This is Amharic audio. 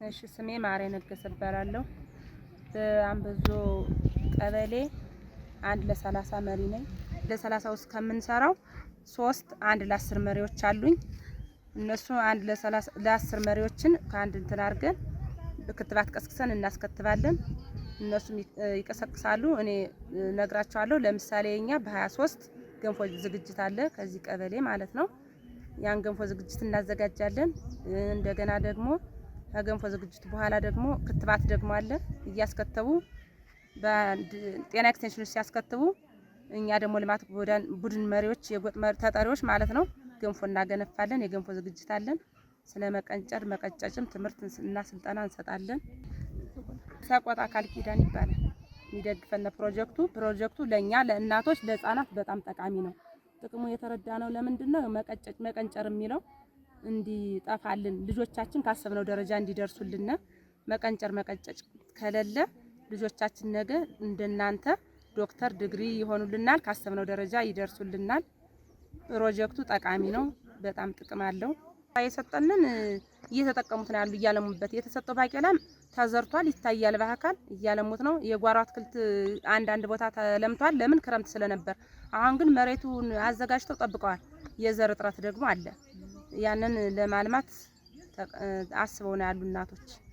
እሺ ስሜ ማሬ ነገሰ እባላለሁ። በአንበዞ ቀበሌ 1 ለ30 መሪ ነኝ። ለ30 ውስጥ ከምንሰራው 3 1 ለ10 መሪዎች አሉኝ። እነሱ 1 ለ10 መሪዎችን ከአንድ እንትን አድርገን ክትባት ቀስቅሰን እናስከትባለን። እነሱም ይቀሰቅሳሉ፣ እኔ ነግራቸዋለሁ። ለምሳሌ እኛ በ23 ገንፎ ዝግጅት አለ ከዚህ ቀበሌ ማለት ነው። ያን ገንፎ ዝግጅት እናዘጋጃለን። እንደገና ደግሞ ከገንፎ ዝግጅት በኋላ ደግሞ ክትባት ደግሞ አለ። እያስከተቡ በጤና ኤክስቴንሽን ሲያስከትቡ እኛ ደግሞ ልማት ቡድን መሪዎች የጎጥ ተጠሪዎች ማለት ነው ገንፎ እናገነፋለን። የገንፎ ዝግጅት አለን። ስለ መቀንጨር መቀጨጭም ትምህርት እና ስልጠና እንሰጣለን። ሰቆጣ ቃል ኪዳን ይባላል የሚደግፈን ፕሮጀክቱ ለኛ ለእናቶች ለህፃናት በጣም ጠቃሚ ነው። ጥቅሙ የተረዳነው ለምንድነው መቀንጨር የሚለው እንዲጠፋልን ልጆቻችን ካሰብነው ደረጃ እንዲደርሱልን። መቀንጨር መቀጨጭ ከሌለ ልጆቻችን ነገ እንደናንተ ዶክተር ዲግሪ ይሆኑልናል፣ ካሰብነው ደረጃ ይደርሱልናል። ፕሮጀክቱ ጠቃሚ ነው፣ በጣም ጥቅም አለው። የሰጠንን እየተጠቀሙት ነው ያሉ እያለሙበት። የተሰጠው ባቄላም ተዘርቷል ይታያል፣ በአካል እያለሙት ነው። የጓሮ አትክልት አንዳንድ ቦታ ተለምቷል፣ ለምን ክረምት ስለነበር። አሁን ግን መሬቱን አዘጋጅተው ጠብቀዋል። የዘር እጥረት ደግሞ አለ። ያንን ለማልማት አስበው ነው ያሉ እናቶች።